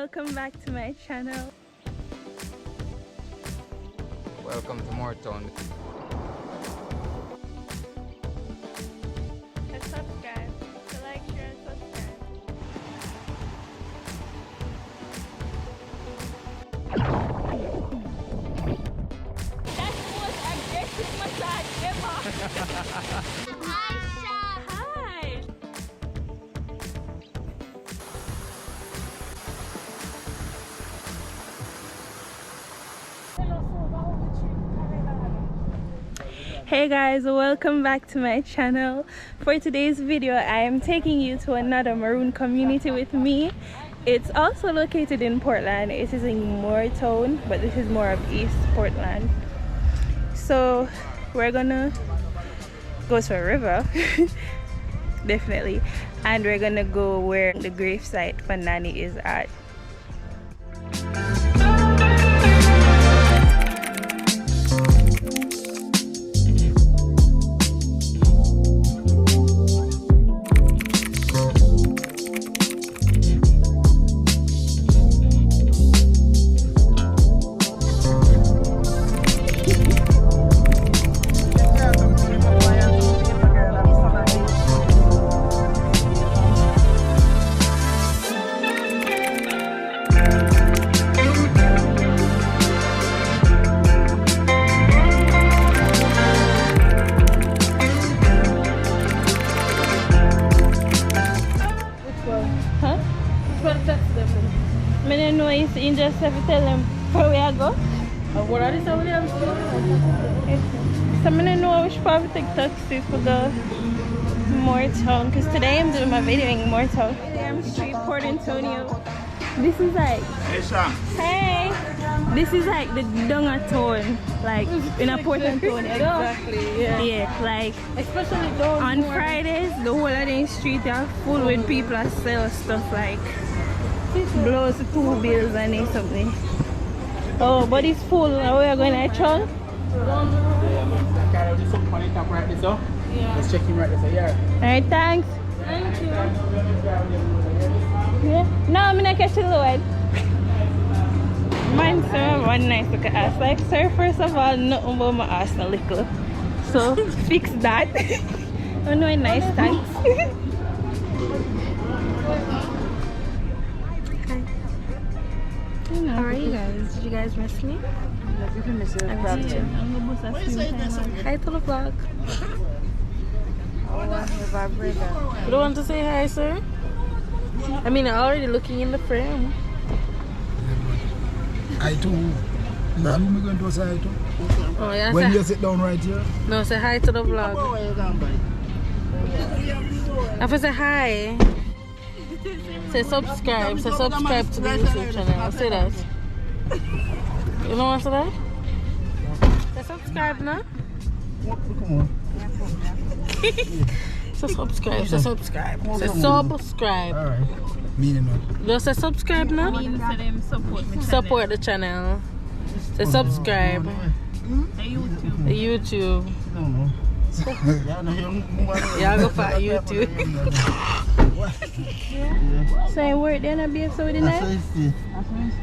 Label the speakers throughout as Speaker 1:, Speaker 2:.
Speaker 1: welcome back to my channel.
Speaker 2: Welcome to Moretown.
Speaker 1: Subscribe, like, share, and subscribe. That's the most aggressive massage ever. Hi. Hey guys, welcome back to my channel. For today's video I am taking you to another maroon community with me. It's also located in Portland. It is in Moretown, but this is more of East Portland. So we're gonna go to a river definitely, and we're gonna go where the gravesite for Nanny is at. You just have to tell them where we are go.
Speaker 3: What are these over there?
Speaker 1: So I don't know which part we take taxi for the Moretown, because today I'm doing my video in Moretown. I'm Street, Port Antonio. This is like, hey, this is like the Dunga town, like in a Port Antonio.
Speaker 3: Exactly, yeah.
Speaker 1: Yeah, like
Speaker 3: Especially those
Speaker 1: on Fridays, the whole of the street are full with people that sell stuff like blows 2 bills and something. Oh, but it's full. Now we are going to Chong.
Speaker 3: Yeah. Let's check him right there. Yeah.
Speaker 1: Alright, thanks.
Speaker 3: Thank you.
Speaker 1: Yeah. No, I'm not catching the word. Man, sir, one nice look at ass. Like, sir, first of all, nothing about my ass a little. So, fix that. Oh no, nice, thanks.
Speaker 3: How are you guys? Did you guys miss me? I miss you. Hi to the vlog. You don't want to say hi, sir? I mean, I'm already looking in the frame.
Speaker 4: I too. Now who am I going to say hi to?
Speaker 3: Oh, yeah.
Speaker 4: When you sit down right here?
Speaker 3: No, say hi to the vlog. I have to say hi. Say subscribe. Say subscribe to the YouTube channel. Say that. You know what to say that? Say subscribe now.
Speaker 4: Come on.
Speaker 3: Say subscribe. Say subscribe. Say subscribe.
Speaker 4: Alright. Meaning what?
Speaker 3: Just say subscribe now.
Speaker 1: Means to them
Speaker 3: Support the channel. Say subscribe.
Speaker 1: The YouTube.
Speaker 3: The YouTube.
Speaker 4: No.
Speaker 3: Yeah, go for YouTube.
Speaker 1: So I work then a bit so didn't I?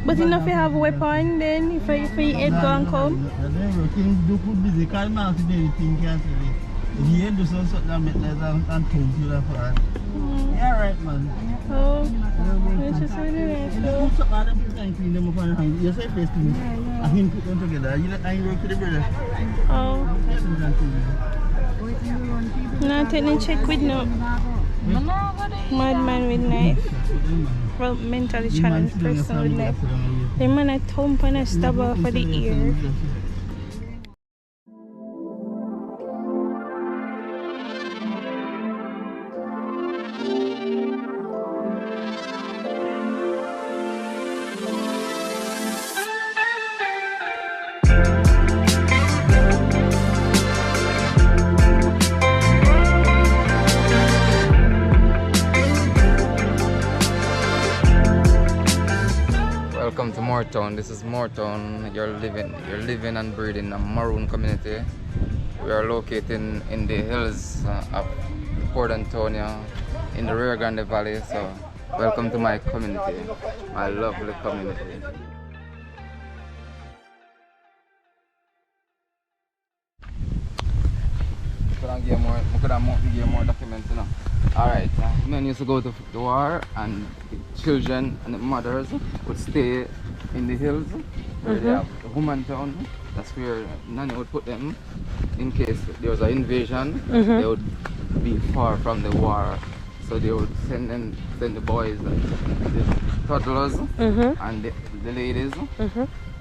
Speaker 1: But enough you have a weapon then if your head go and come.
Speaker 4: Yeah, right, man.
Speaker 1: Oh, it's just really nice though.
Speaker 4: You say face to me. I can put them together. You work with the brother.
Speaker 1: Oh. No, taking check with no madman with knife. Well, mentally challenged person with knife. The man a thump and a stab her for the ear.
Speaker 2: Welcome to Moretown. This is Moretown. You're living and breathing in a maroon community. We are located in the hills of Port Antonio in the Rio Grande Valley. So Welcome to my community, my lovely community. Could have give more documents, you know. Alright, men used to go to the war, and the children and the mothers would stay in the hills where they have the woman town. That's where Nanny would put them in case there was an invasion. They would be far from the war, so they would send the boys, the toddlers, and the ladies.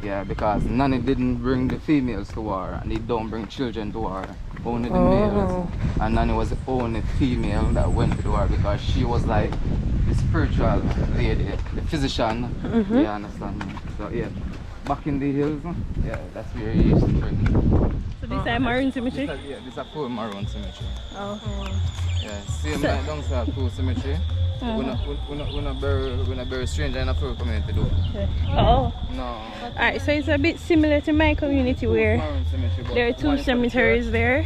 Speaker 2: Yeah, because Nanny didn't bring the females to war, and they don't bring children to war, only the males. And Nanny was the only female that went to the war because she was like the spiritual lady, the physician. Yeah, understand? So yeah, back in the hills, yeah, that's where he used to bring.
Speaker 1: So this is maroon cemetery?
Speaker 2: This is a full maroon cemetery.
Speaker 1: Oh.
Speaker 2: Yeah, same like downstairs full cemetery. We're not bury stranger in a full community though.
Speaker 1: Oh.
Speaker 2: No.
Speaker 1: Alright, so it's a bit similar to my community where there are two cemeteries there.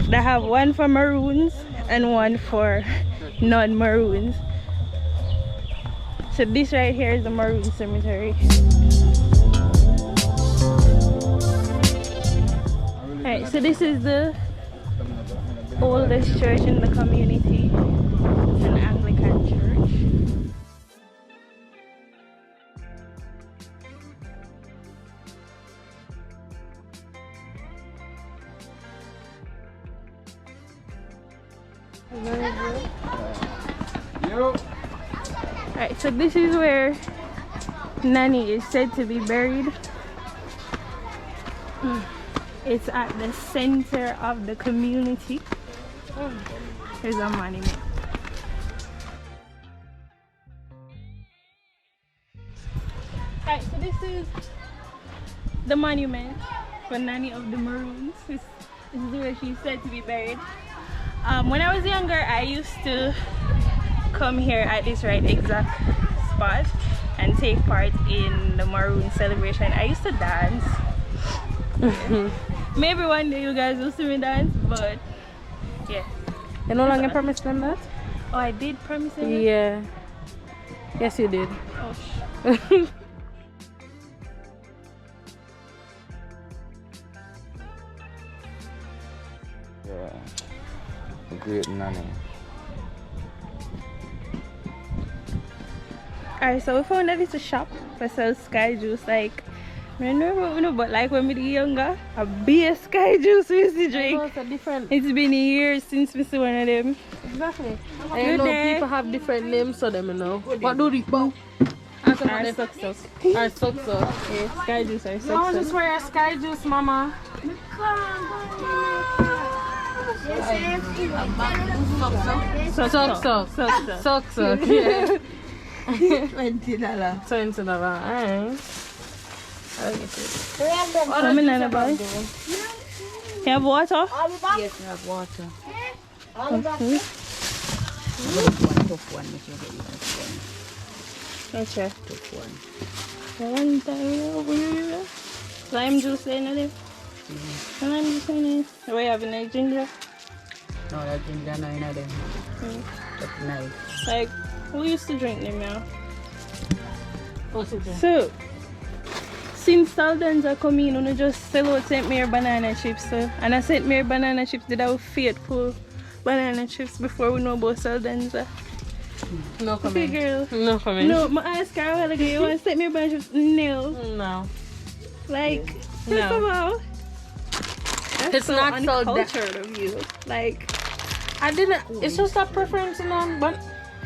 Speaker 1: They have one for maroons and one for non-maroons. So this right here is the maroon cemetery. Alright, so this is the oldest church in the community. It's an Anglican church. Alright, so this is where Nanny is said to be buried. It's at the center of the community. Here's a monument. Alright, so this is the monument for Nanny of the Maroons. This is where she's said to be buried. When I was younger, I used to come here at this right exact spot and take part in the Maroon celebration. I used to dance. Maybe one day you guys will see me dance, but yeah.
Speaker 3: You no longer promised them that?
Speaker 1: Oh, I did promise them?
Speaker 3: Yeah. Yes, you did.
Speaker 1: Oh,
Speaker 2: Yeah, the great Nanny.
Speaker 1: Alright, so we found that it's a shop that sells sky juice. Like, I don't know, but like when we were younger, a beer sky juice we used to drink. It's been years since we see one of them.
Speaker 3: Exactly. And you know, people have different names for them, you know. What do they do?
Speaker 1: Our success.
Speaker 3: Our success.
Speaker 1: Yeah, sky juice or
Speaker 3: I
Speaker 1: success.
Speaker 3: just wear a sky juice, mama. Suck. Yeah. $20. $20. Alright.
Speaker 1: Come in, Anna boy. You have water?
Speaker 3: Yes, I have water.
Speaker 1: Okay. Okay. One time, lime juice in there. Lime juice in there. Do we have any ginger?
Speaker 5: No, that ginger no in them. That's nice.
Speaker 1: Like, we used to drink them now.
Speaker 3: What's it?
Speaker 1: So, since Saldans are coming, you just sell out St. Mary banana chips. So, and I St. Mary banana chips did have faithful banana chips before we know about Saldans.
Speaker 3: No
Speaker 1: Okay,
Speaker 3: comment.
Speaker 1: girl.
Speaker 3: No comment.
Speaker 1: No, I asked her a while ago, you want St. Mary banana chips? No.
Speaker 3: No.
Speaker 1: Like,
Speaker 3: No.
Speaker 1: first of all, that's
Speaker 3: It's
Speaker 1: so
Speaker 3: not so
Speaker 1: uncultured of you. Like,
Speaker 3: I didn't. It's just a preference, you know. But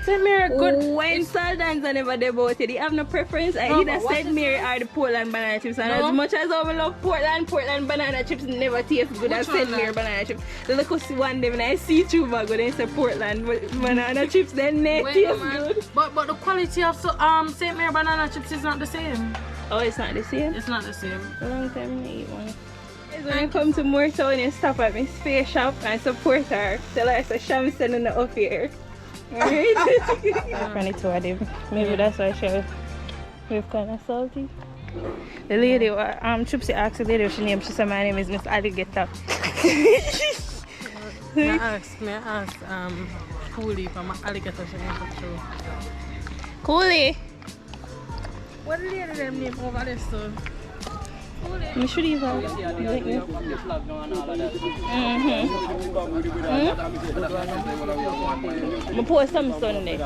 Speaker 3: St. Mary good.
Speaker 1: when Saldans are never devoted, they have no preference. I
Speaker 3: No,
Speaker 1: either
Speaker 3: but what
Speaker 1: St.
Speaker 3: is
Speaker 1: Mary
Speaker 3: it?
Speaker 1: or the Portland banana chips. And
Speaker 3: No.
Speaker 1: as much as I love Portland banana chips never taste good as
Speaker 3: Which one
Speaker 1: St. Mary
Speaker 3: then?
Speaker 1: banana chips. The little one day when I see through bag when I say Portland banana chips, then they
Speaker 3: Wait,
Speaker 1: taste
Speaker 3: man.
Speaker 1: good.
Speaker 3: But the quality of St. Mary banana chips is not the same.
Speaker 1: Oh, it's not the same?
Speaker 3: It's not the same.
Speaker 1: A long time I eat one. When I come to Moortown, you stop at my space shop and support her. Tell her it's a sham sending her up here. Alright? Funny two of them. Maybe that's why we're kind of salty. The lady, Chipsy asked the lady what she name. She said my name is Miss Alligator.
Speaker 3: May I ask, fully from alligator she ain't for true.
Speaker 1: Coolie.
Speaker 3: What did the other them name over there, so?
Speaker 1: We should even. I post some Sunday.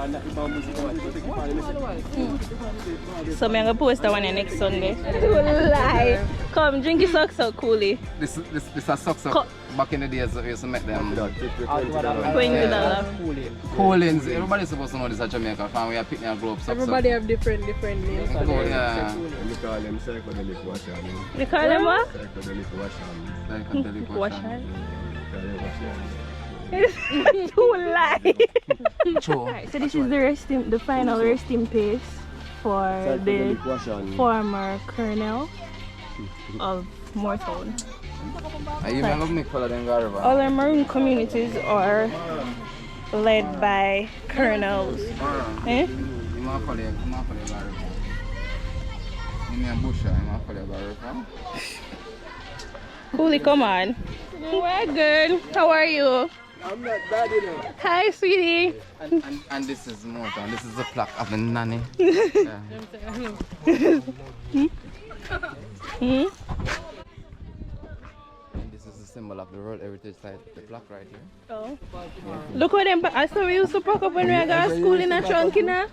Speaker 1: So I'm gonna post that one next Sunday. Lie. Come drink your socks out, Coolie.
Speaker 2: This a socks up. Back in the days, we used to make them
Speaker 1: $20.
Speaker 2: Collins. Everybody's supposed to know this at Jamaica. Fan we are picking a globe socks.
Speaker 5: Everybody have different names.
Speaker 2: Yeah.
Speaker 6: We call them psychedelic wash.
Speaker 1: You call them what?
Speaker 6: Psychedelic wash.
Speaker 2: Psychedelic
Speaker 1: Wash.
Speaker 2: wash.
Speaker 1: Too lie.
Speaker 2: True.
Speaker 1: Alright, so this is the final resting place for the former colonel of Moortown.
Speaker 2: I even love me follow them Garba.
Speaker 1: All our maroon communities are led by colonels. Eh?
Speaker 2: You might follow Garba. You mean Busha, you might follow Garba.
Speaker 1: Coolie, come on. We're good. How are you?
Speaker 6: I'm not bad enough.
Speaker 1: Hi, sweetie.
Speaker 2: And this is Moortown. This is the plaque of the nanny. Yeah.
Speaker 1: Hmm?
Speaker 2: And this is the symbol of the World Heritage Site, the plaque right here.
Speaker 1: Oh. Look what them, I saw we used to pack up when we got to school in a trunk, you know?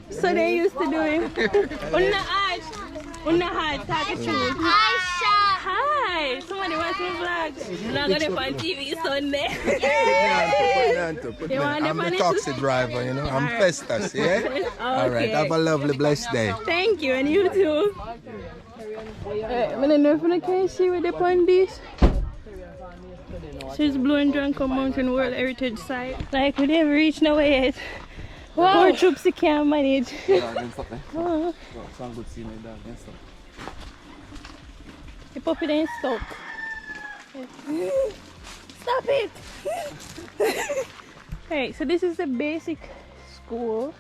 Speaker 1: So they used to do it. Unna hard, talk a truth. Hi, somebody watch my vlog. I'm not gonna on TV Sunday.
Speaker 6: I'm the taxi driver, you know. I'm Festus, yeah?
Speaker 1: Okay.
Speaker 6: Alright, have a lovely, blessed day.
Speaker 1: Thank you, and you too. I don't know if I can see where they point this. She's Blue and Drunken Mountain World Heritage Site. Like, we never reached nowhere yet. Wow. Poor troops can't manage. Oh.
Speaker 2: Some good scene like that. Yes, sir.
Speaker 1: The puppy ain't stuck. Stop it! Alright, so this is the basic school.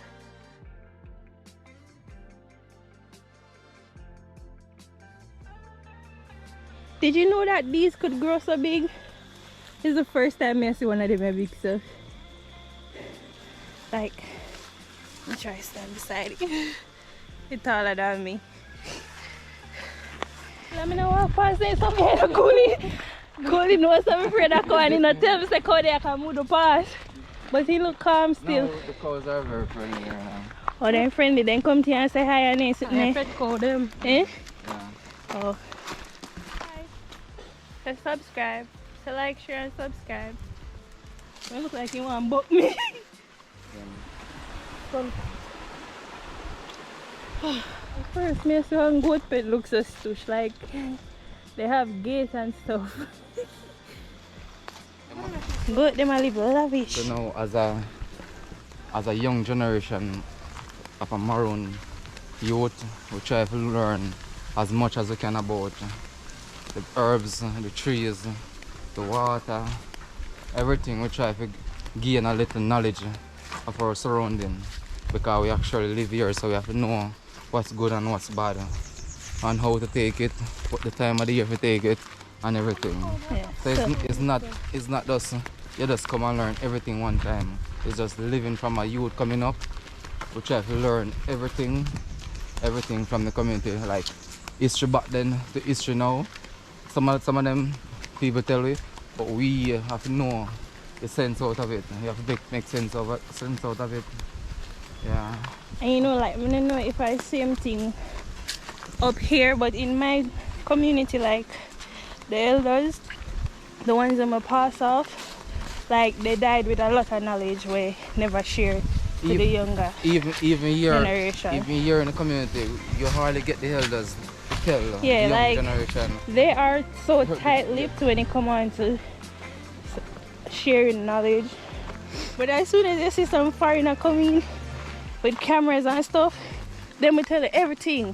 Speaker 1: Did you know that these could grow so big? This is the first time I see one of them big stuff. Like, I'll try to stand beside it. It's taller than me. Let me know what past there something here, Coolie. Coolie knows I'm afraid of going in a tell me say how they can move the past. But he look calm still.
Speaker 2: No, the cows are very friendly here now.
Speaker 1: Oh, they're friendly. Then come to you and say hi and they sit there.
Speaker 3: I call them.
Speaker 1: Eh?
Speaker 2: Yeah.
Speaker 1: Oh. So subscribe. So like, share and subscribe. You look like you want to buck me. First, me see one goat pet looks so stush, like they have gates and stuff. Goat them a live lavish.
Speaker 2: So now as a young generation of a maroon youth, we try to learn as much as we can about the herbs, the trees, the water, everything. We try to gain a little knowledge of our surrounding because we actually live here, so we have to know what's good and what's bad and how to take it, what the time of the year to take it and everything.
Speaker 1: Yeah.
Speaker 2: So it's not just you just come and learn everything one time. It's just living from a youth coming up. We try to learn everything from the community, like history back then to history now. Some of them people tell me, but we have to know the sense out of it. You have to make sense out of it. Yeah.
Speaker 1: And you know, like, I don't know if I same thing up here, but in my community, like the elders, the ones that I pass off, like they died with a lot of knowledge we never shared to the younger
Speaker 2: even
Speaker 1: generation.
Speaker 2: Even here in the community, you hardly get the elders to tell the young
Speaker 1: like
Speaker 2: generation.
Speaker 1: they are so tight-lipped when it comes on to sharing knowledge. But as soon as you see some foreigner coming with cameras and stuff, then we tell you everything.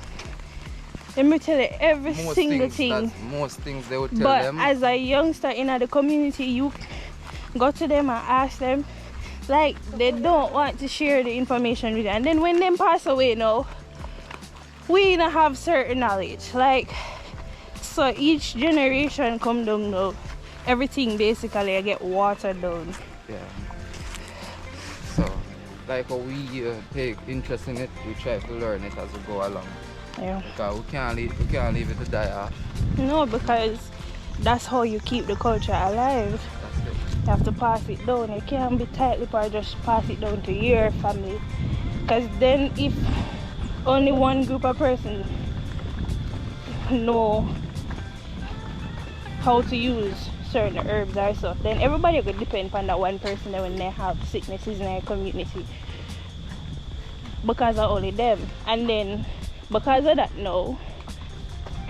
Speaker 1: Then we tell you every single thing.
Speaker 2: Most things they would tell
Speaker 1: but
Speaker 2: them.
Speaker 1: as a youngster in the community, you go to them and ask them, like they don't want to share the information with you. And then when them pass away now, we don't have certain knowledge. Like, so each generation come down now, everything basically get watered down.
Speaker 2: Yeah. So like how we take interest in it, we try to learn it as we go along.
Speaker 1: Yeah.
Speaker 2: Because we can't leave it to die off.
Speaker 1: No, because that's how you keep the culture alive.
Speaker 2: That's it.
Speaker 1: You have to pass it down. You can't be tight-lipped or just pass it down to your family. Because then if only one group of persons know how to use certain herbs or stuff, then everybody could depend on that one person when they have sicknesses in their community. Because of only them. And then because of that now,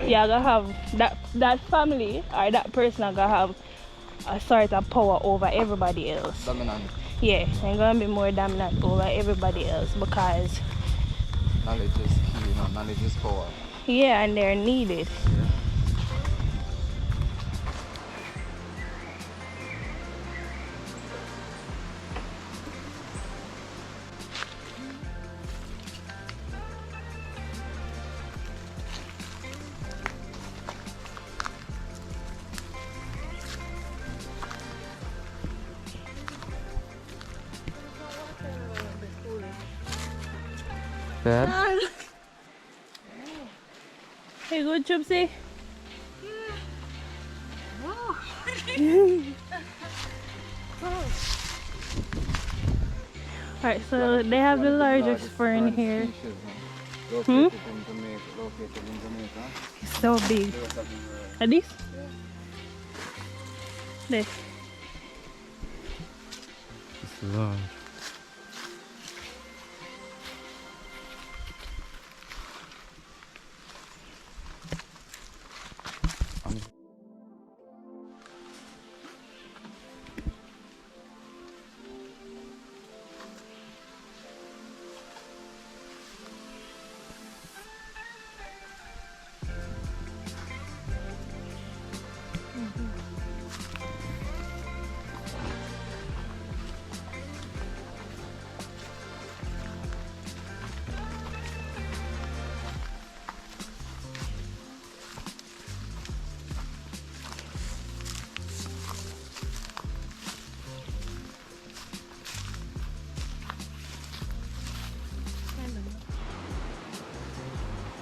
Speaker 1: you're gonna have that family or that person are gonna have a sort of power over everybody else.
Speaker 2: Dominant.
Speaker 1: Yeah, they're gonna be more dominant over everybody else because
Speaker 2: Knowledge is key, you know, knowledge is power.
Speaker 1: yeah, and they're needed.
Speaker 2: Yeah. Dad?
Speaker 1: Hey, good, Chupsy. Alright, so they have the largest fern here.
Speaker 2: Located in Jamaica.
Speaker 1: It's so big. Are these? This.
Speaker 2: It's large.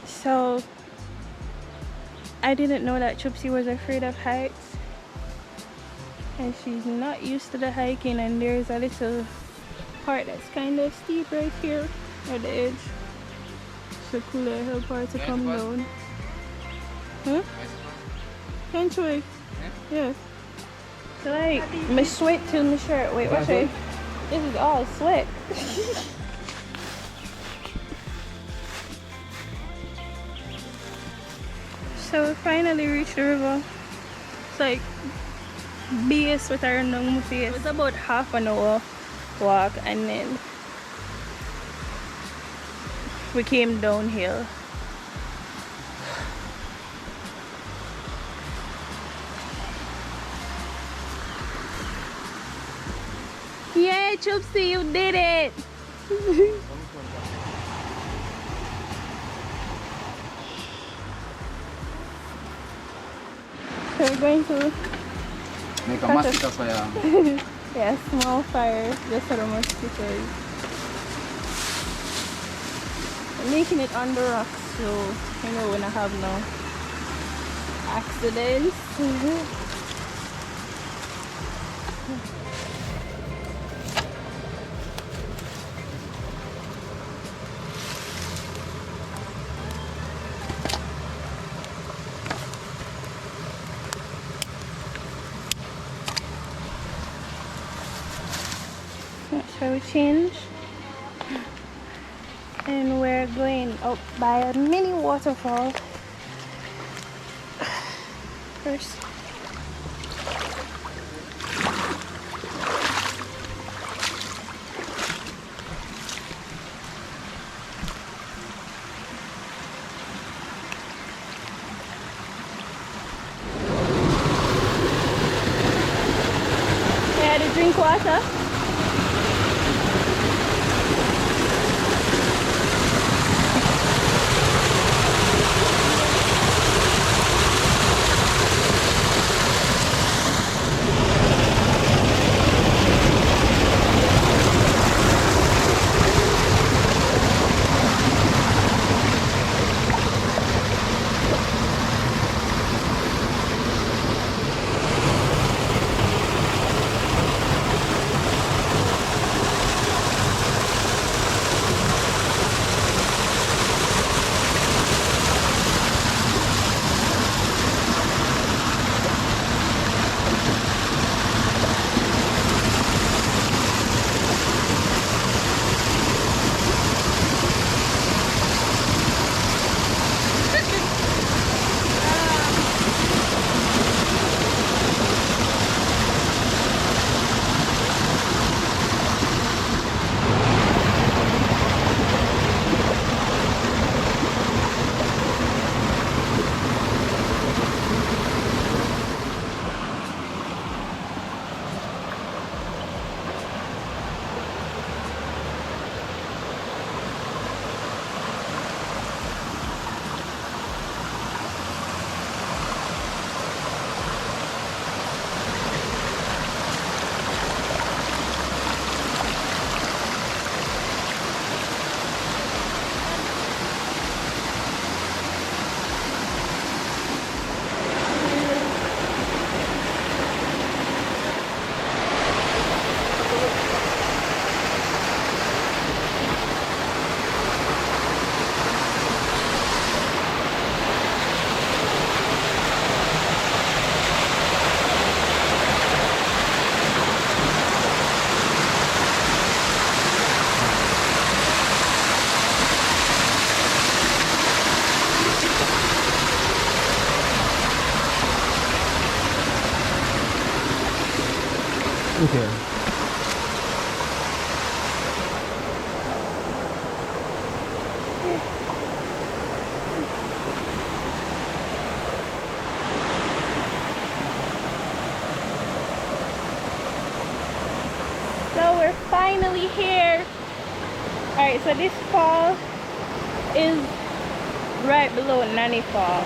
Speaker 1: So I didn't know that Chupsy was afraid of heights, and she's not used to the hiking, and there's a little part that's kind of steep right here at the edge. So cool, I help her to come down. Huh? Can't yeah. So like, me sweat till my shirt. Wait, watch it. This is all sweat. So we finally reached the river. It's like base with our nung face. It was about half an hour walk, and then we came downhill. Yay, Chupsy, you did it! So we're going to
Speaker 2: make a mosquito fire.
Speaker 1: yeah, small fire just for the mosquitoes. We're making it on the rocks, so you know we're not have no accidents. So we change, and we're going up by a mini waterfall first. Yeah, to drink water.
Speaker 2: Okay.
Speaker 1: So we're finally here. Alright, so this fall is right below Nanny Fall.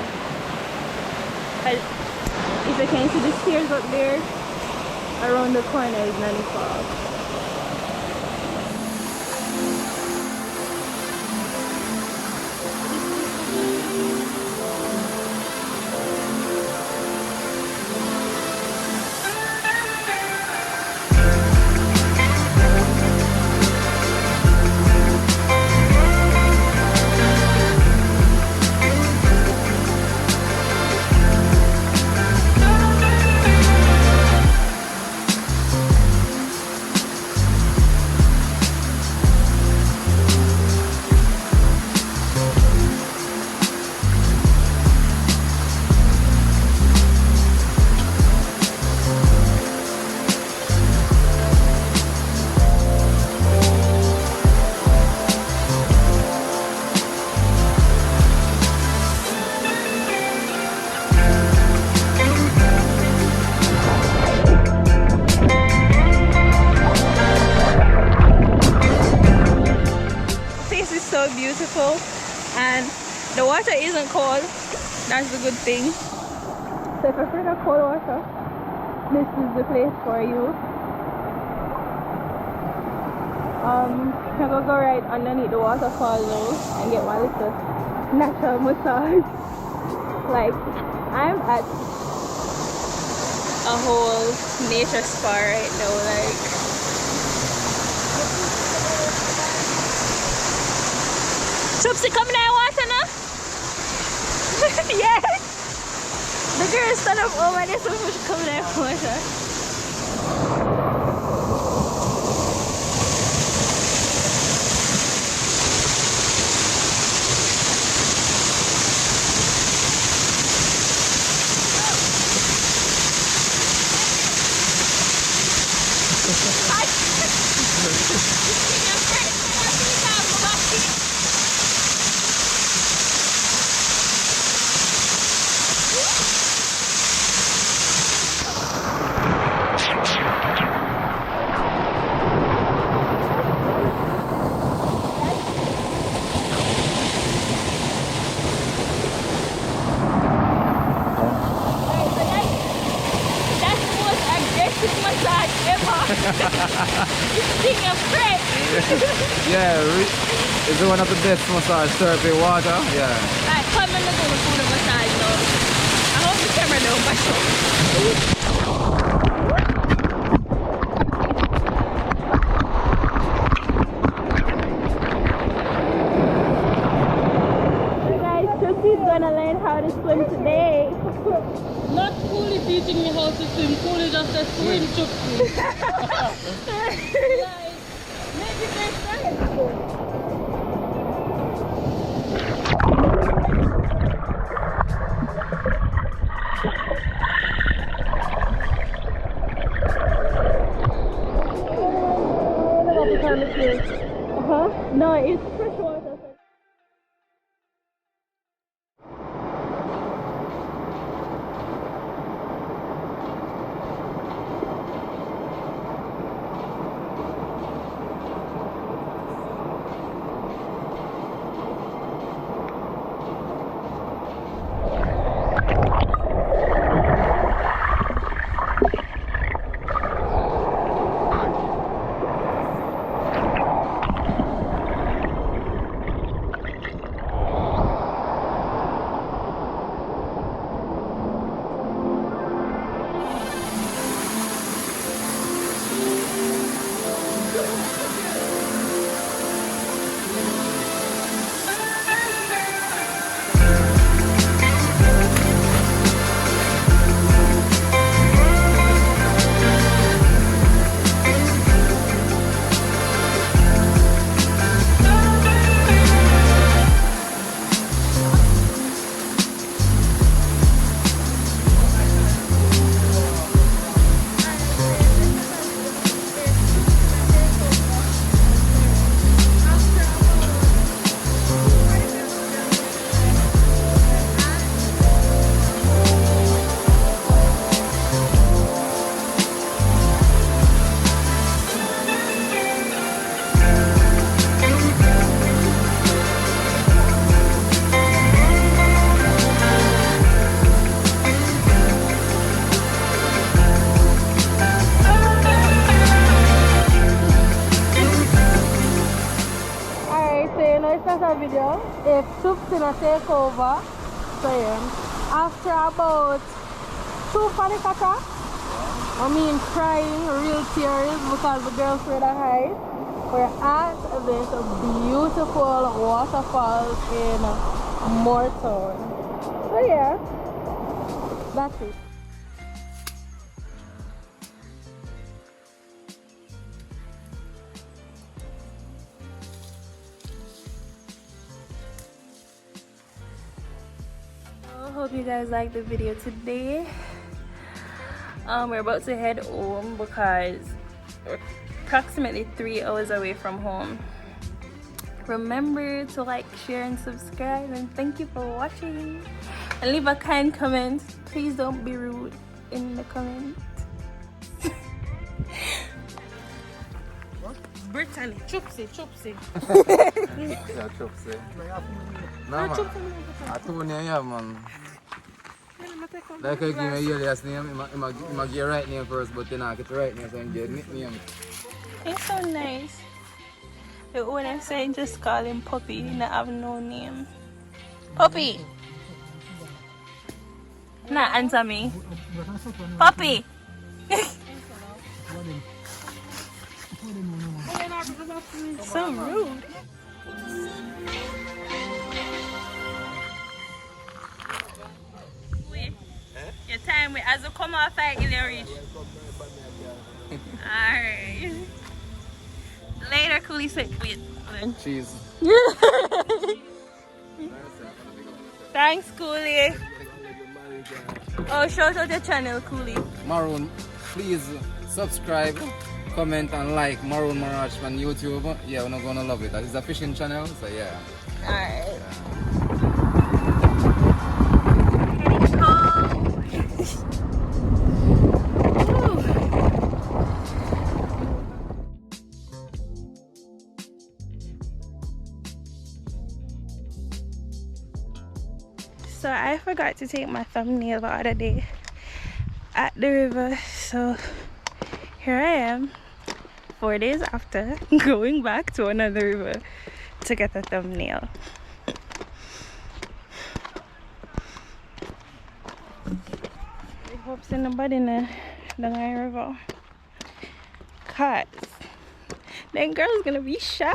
Speaker 1: If you can see the stairs up there, around the corner is Nanny Fall. So beautiful, and the water isn't cold. That's the good thing. So if you're afraid of cold water, this is the place for you. I'm gonna go right underneath the waterfall now and get my little natural massage. Like, I'm at a whole nature spa right now. Like, Trupsy, come in there, water now? Yes! The girl stand up over there, so we should come in there, water.
Speaker 2: Yeah, is it one of the best massage therapy water? Yeah.
Speaker 1: Right, come and look at the food massage now. I hope the camera don't back up. So guys, Trixie's gonna learn how to swim today.
Speaker 3: Not Cooley teaching me how to swim, Cooley just said swim, Trixie. Maybe next time.
Speaker 1: No, it's fresh water.
Speaker 3: gonna take over. So yeah, after about 2:40, I mean crying, real tears because the girlfriend are high. We're at this beautiful waterfall in Morton. So yeah, that's it.
Speaker 1: Hope you guys liked the video today. We're about to head home because we're approximately 3 hours away from home. Remember to like, share and subscribe, and thank you for watching, and leave a kind comment. Please don't be rude in the comment.
Speaker 3: Brittany, chupsy.
Speaker 2: Yeah, chopsy. No, man. I told you, yeah, man. Like I give me alias name, I give right name first, but then I get the right name, so I get nickname.
Speaker 1: It's so nice. The owner said just call him Puppy, he not have no name. Puppy! Nah, answer me. Puppy! So rude. Your time as you come off I reach. Alright. Later, Coolie said wait.
Speaker 2: Cheese.
Speaker 1: Thanks, Coolie. Oh, shout out your channel, Coolie.
Speaker 2: Maroon, please subscribe, comment and like Maroon Marach on YouTube. Yeah, we're not gonna love it. It's a fishing channel, so yeah.
Speaker 1: Alright. So I forgot to take my thumbnail the other day at the river, so here I am 4 days after going back to another river to get a thumbnail. I hope there's nobody in the river, cause then girl's gonna be shy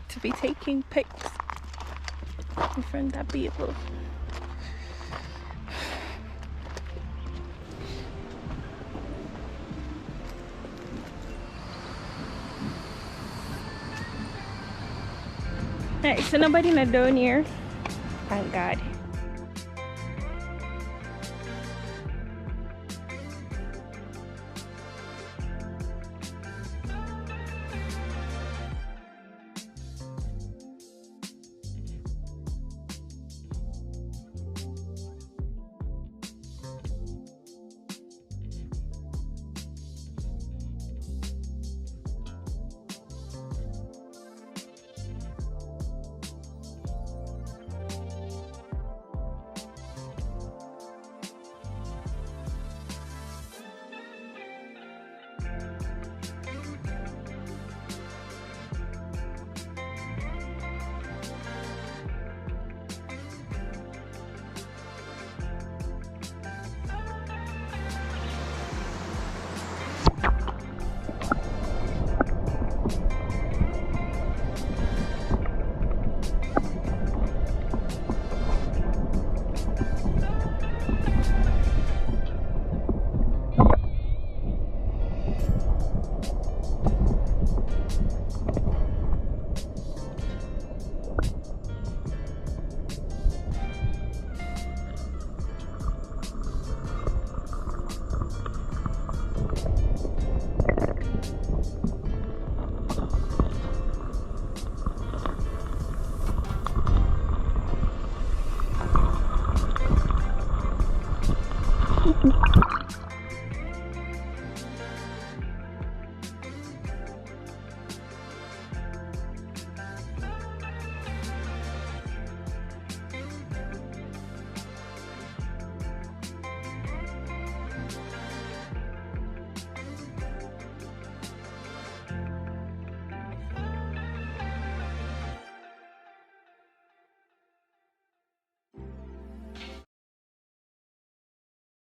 Speaker 1: to be taking pics in front of people. Right, so nobody not down here. Thank God.